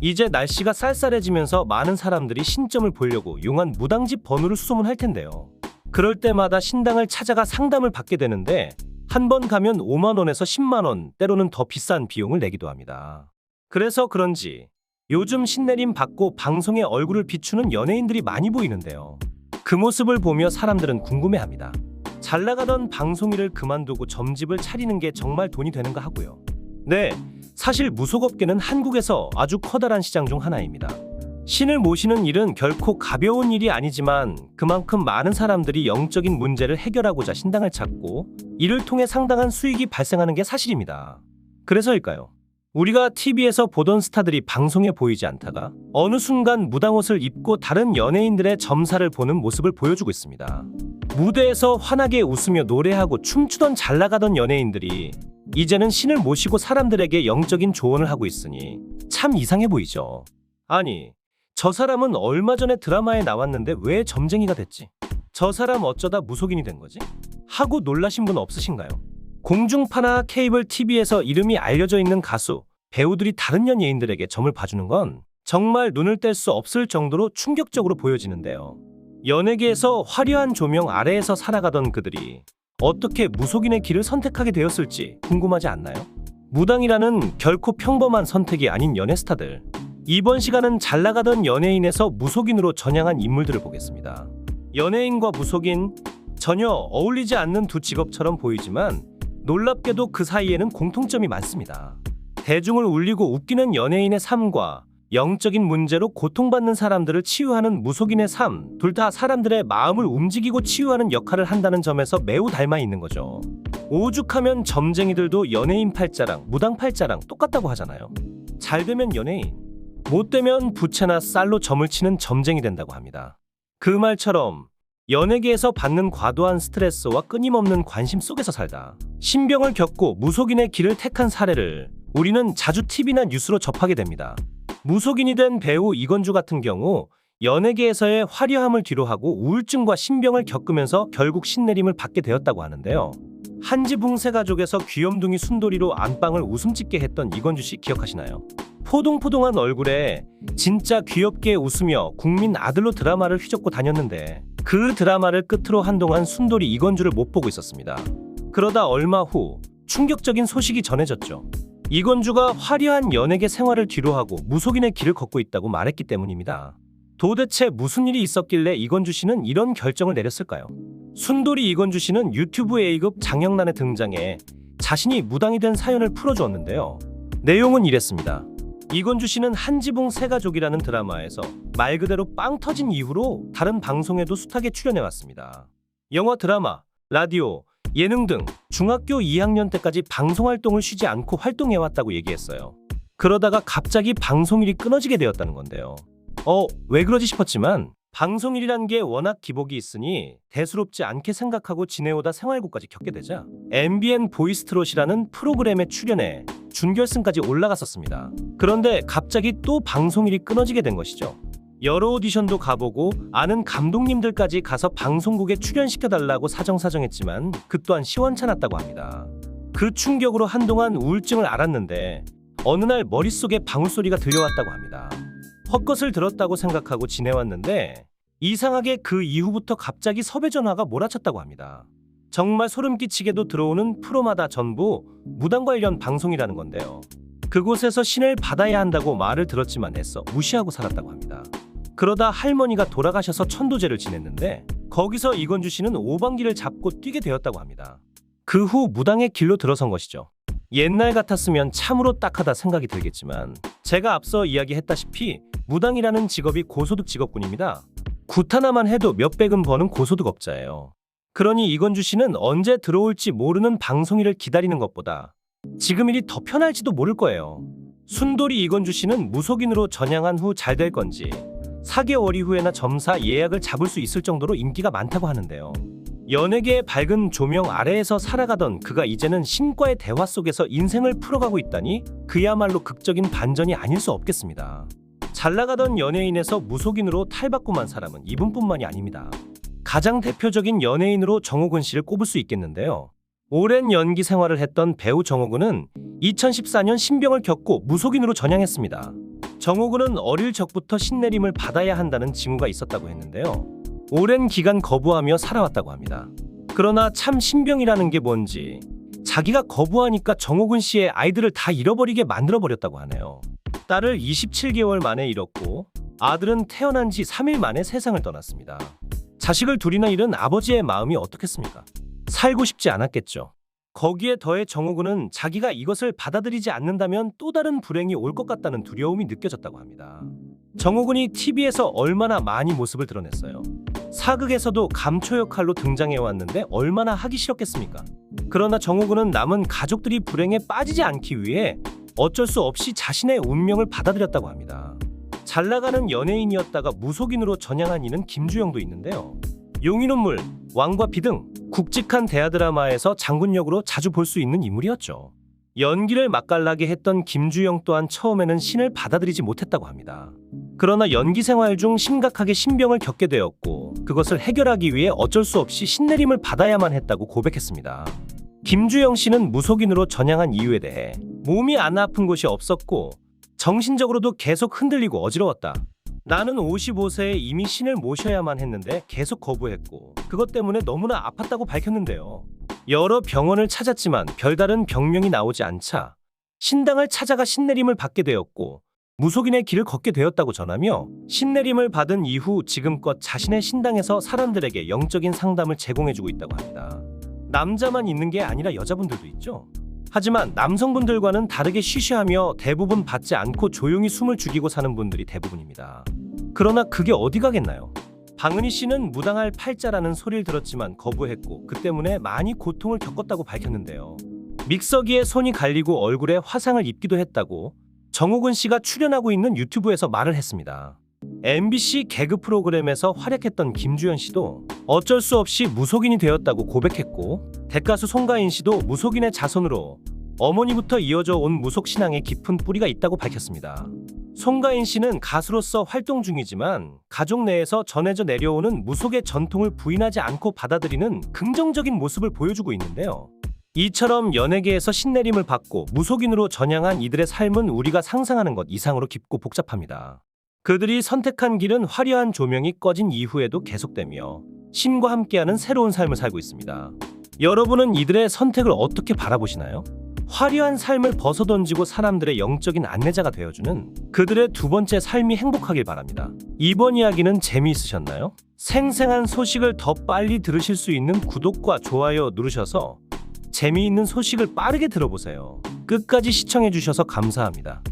이제 날씨가 쌀쌀해지면서 많은 사람들이 신점을 보려고 용한 무당집 번호를 수소문할 텐데요. 그럴 때마다 신당을 찾아가 상담을 받게 되는데 한 번 가면 5만 원에서 10만 원, 때로는 더 비싼 비용을 내기도 합니다. 그래서 그런지 요즘 신내림 받고 방송에 얼굴을 비추는 연예인들이 많이 보이는데요. 그 모습을 보며 사람들은 궁금해합니다. 잘 나가던 방송일을 그만두고 점집을 차리는 게 정말 돈이 되는가 하고요. 네, 사실 무속업계는 한국에서 아주 커다란 시장 중 하나입니다. 신을 모시는 일은 결코 가벼운 일이 아니지만 그만큼 많은 사람들이 영적인 문제를 해결하고자 신당을 찾고 이를 통해 상당한 수익이 발생하는 게 사실입니다. 그래서일까요? 우리가 TV에서 보던 스타들이 방송에 보이지 않다가 어느 순간 무당옷을 입고 다른 연예인들의 점사를 보는 모습을 보여주고 있습니다. 무대에서 환하게 웃으며 노래하고 춤추던 잘 나가던 연예인들이 이제는 신을 모시고 사람들에게 영적인 조언을 하고 있으니 참 이상해 보이죠. 아니, 저 사람은 얼마 전에 드라마에 나왔는데 왜 점쟁이가 됐지? 저 사람 어쩌다 무속인이 된 거지? 하고 놀라신 분 없으신가요? 공중파나 케이블 TV에서 이름이 알려져 있는 가수, 배우들이 다른 연예인들에게 점을 봐주는 건 정말 눈을 뗄 수 없을 정도로 충격적으로 보여지는데요. 연예계에서 화려한 조명 아래에서 살아가던 그들이 어떻게 무속인의 길을 선택하게 되었을지 궁금하지 않나요? 무당이라는 결코 평범한 선택이 아닌 연예스타들. 이번 시간은 잘 나가던 연예인에서 무속인으로 전향한 인물들을 보겠습니다. 연예인과 무속인, 전혀 어울리지 않는 두 직업처럼 보이지만 놀랍게도 그 사이에는 공통점이 많습니다. 대중을 울리고 웃기는 연예인의 삶과 영적인 문제로 고통받는 사람들을 치유하는 무속인의 삶, 둘 다 사람들의 마음을 움직이고 치유하는 역할을 한다는 점에서 매우 닮아 있는 거죠. 오죽하면 점쟁이들도 연예인 팔자랑 무당 팔자랑 똑같다고 하잖아요. 잘 되면 연예인, 못 되면 부채나 쌀로 점을 치는 점쟁이 된다고 합니다. 그 말처럼 연예계에서 받는 과도한 스트레스와 끊임없는 관심 속에서 살다 신병을 겪고 무속인의 길을 택한 사례를 우리는 자주 TV나 뉴스로 접하게 됩니다. 무속인이 된 배우 이건주 같은 경우 연예계에서의 화려함을 뒤로하고 우울증과 신병을 겪으면서 결국 신내림을 받게 되었다고 하는데요. 한지붕세 가족에서 귀염둥이 순돌이로 안방을 웃음 짓게 했던 이건주 씨 기억하시나요? 포동포동한 얼굴에 진짜 귀엽게 웃으며 국민 아들로 드라마를 휘젓고 다녔는데 그 드라마를 끝으로 한동안 순돌이 이건주를 못 보고 있었습니다. 그러다 얼마 후 충격적인 소식이 전해졌죠. 이건주가 화려한 연예계 생활을 뒤로하고 무속인의 길을 걷고 있다고 말했기 때문입니다. 도대체 무슨 일이 있었길래 이건주 씨는 이런 결정을 내렸을까요? 순돌이 이건주 씨는 유튜브 A급 장영란에 등장해 자신이 무당이 된 사연을 풀어주었는데요. 내용은 이랬습니다. 이건주 씨는 한지붕 세가족이라는 드라마에서 말 그대로 빵 터진 이후로 다른 방송에도 숱하게 출연해왔습니다. 영화, 드라마, 라디오, 예능 등 중학교 2학년 때까지 방송활동을 쉬지 않고 활동해왔다고 얘기했어요. 그러다가 갑자기 방송일이 끊어지게 되었다는 건데요. 왜 그러지 싶었지만 방송일이란 게 워낙 기복이 있으니 대수롭지 않게 생각하고 지내오다 생활고까지 겪게 되자 MBN 보이스트롯이라는 프로그램에 출연해 준결승까지 올라갔었습니다. 그런데 갑자기 또 방송일이 끊어지게 된 것이죠. 여러 오디션도 가보고 아는 감독님들까지 가서 방송국에 출연시켜달라고 사정사정했지만 그 또한 시원찮았다고 합니다. 그 충격으로 한동안 우울증을 앓았는데 어느 날 머릿속에 방울소리가 들려왔다고 합니다. 헛것을 들었다고 생각하고 지내왔는데 이상하게 그 이후부터 갑자기 섭외 전화가 몰아쳤다고 합니다. 정말 소름 끼치게도 들어오는 프로마다 전부 무당 관련 방송이라는 건데요. 그곳에서 신을 받아야 한다고 말을 들었지만 애써 무시하고 살았다고 합니다. 그러다 할머니가 돌아가셔서 천도제를 지냈는데 거기서 이건주 씨는 오방기를 잡고 뛰게 되었다고 합니다. 그 후 무당의 길로 들어선 것이죠. 옛날 같았으면 참으로 딱하다 생각이 들겠지만 제가 앞서 이야기했다시피 무당이라는 직업이 고소득 직업군입니다. 굿 하나만 해도 몇백은 버는 고소득업자예요. 그러니 이건주 씨는 언제 들어올지 모르는 방송일을 기다리는 것보다 지금 일이 더 편할지도 모를 거예요. 순돌이 이건주 씨는 무속인으로 전향한 후 잘 될 건지 4개월 이후에나 점사 예약을 잡을 수 있을 정도로 인기가 많다고 하는데요. 연예계의 밝은 조명 아래에서 살아가던 그가 이제는 신과의 대화 속에서 인생을 풀어가고 있다니 그야말로 극적인 반전이 아닐 수 없겠습니다. 잘 나가던 연예인에서 무속인으로 탈바꿈한 사람은 이분뿐만이 아닙니다. 가장 대표적인 연예인으로 정호근 씨를 꼽을 수 있겠는데요. 오랜 연기 생활을 했던 배우 정호근은 2014년 신병을 겪고 무속인으로 전향했습니다. 정호군은 어릴 적부터 신내림을 받아야 한다는 징후가 있었다고 했는데요. 오랜 기간 거부하며 살아왔다고 합니다. 그러나 참 신병이라는 게 뭔지 자기가 거부하니까 정호군 씨의 아이들을 다 잃어버리게 만들어버렸다고 하네요. 딸을 27개월 만에 잃었고 아들은 태어난 지 3일 만에 세상을 떠났습니다. 자식을 둘이나 잃은 아버지의 마음이 어떻겠습니까? 살고 싶지 않았겠죠. 거기에 더해 정호군은 자기가 이것을 받아들이지 않는다면 또 다른 불행이 올 것 같다는 두려움이 느껴졌다고 합니다. 정호군이 TV에서 얼마나 많이 모습을 드러냈어요. 사극에서도 감초 역할로 등장해왔는데 얼마나 하기 싫었겠습니까? 그러나 정호군은 남은 가족들이 불행에 빠지지 않기 위해 어쩔 수 없이 자신의 운명을 받아들였다고 합니다. 잘나가는 연예인이었다가 무속인으로 전향한 이는 김주영도 있는데요. 용인운물, 왕과 비 등 굵직한 대하드라마에서 장군 역으로 자주 볼 수 있는 인물이었죠. 연기를 맛깔나게 했던 김주영 또한 처음에는 신을 받아들이지 못했다고 합니다. 그러나 연기 생활 중 심각하게 신병을 겪게 되었고 그것을 해결하기 위해 어쩔 수 없이 신내림을 받아야만 했다고 고백했습니다. 김주영 씨는 무속인으로 전향한 이유에 대해 몸이 안 아픈 곳이 없었고 정신적으로도 계속 흔들리고 어지러웠다. 나는 55세에 이미 신을 모셔야만 했는데 계속 거부했고 그것 때문에 너무나 아팠다고 밝혔는데요. 여러 병원을 찾았지만 별다른 병명이 나오지 않자 신당을 찾아가 신내림을 받게 되었고 무속인의 길을 걷게 되었다고 전하며 신내림을 받은 이후 지금껏 자신의 신당에서 사람들에게 영적인 상담을 제공해주고 있다고 합니다. 남자만 있는 게 아니라 여자분들도 있죠. 하지만 남성분들과는 다르게 쉬쉬하며 대부분 받지 않고 조용히 숨을 죽이고 사는 분들이 대부분입니다. 그러나 그게 어디 가겠나요? 방은희 씨는 무당할 팔자라는 소리를 들었지만 거부했고 그 때문에 많이 고통을 겪었다고 밝혔는데요. 믹서기에 손이 갈리고 얼굴에 화상을 입기도 했다고 정호근 씨가 출연하고 있는 유튜브에서 말을 했습니다. MBC 개그 프로그램에서 활약했던 김주현 씨도 어쩔 수 없이 무속인이 되었다고 고백했고 대가수 송가인 씨도 무속인의 자손으로 어머니부터 이어져 온 무속신앙에 깊은 뿌리가 있다고 밝혔습니다. 송가인 씨는 가수로서 활동 중이지만 가족 내에서 전해져 내려오는 무속의 전통을 부인하지 않고 받아들이는 긍정적인 모습을 보여주고 있는데요. 이처럼 연예계에서 신내림을 받고 무속인으로 전향한 이들의 삶은 우리가 상상하는 것 이상으로 깊고 복잡합니다. 그들이 선택한 길은 화려한 조명이 꺼진 이후에도 계속되며 신과 함께하는 새로운 삶을 살고 있습니다. 여러분은 이들의 선택을 어떻게 바라보시나요? 화려한 삶을 벗어던지고 사람들의 영적인 안내자가 되어주는 그들의 두 번째 삶이 행복하길 바랍니다. 이번 이야기는 재미있으셨나요? 생생한 소식을 더 빨리 들으실 수 있는 구독과 좋아요 누르셔서 재미있는 소식을 빠르게 들어보세요. 끝까지 시청해주셔서 감사합니다.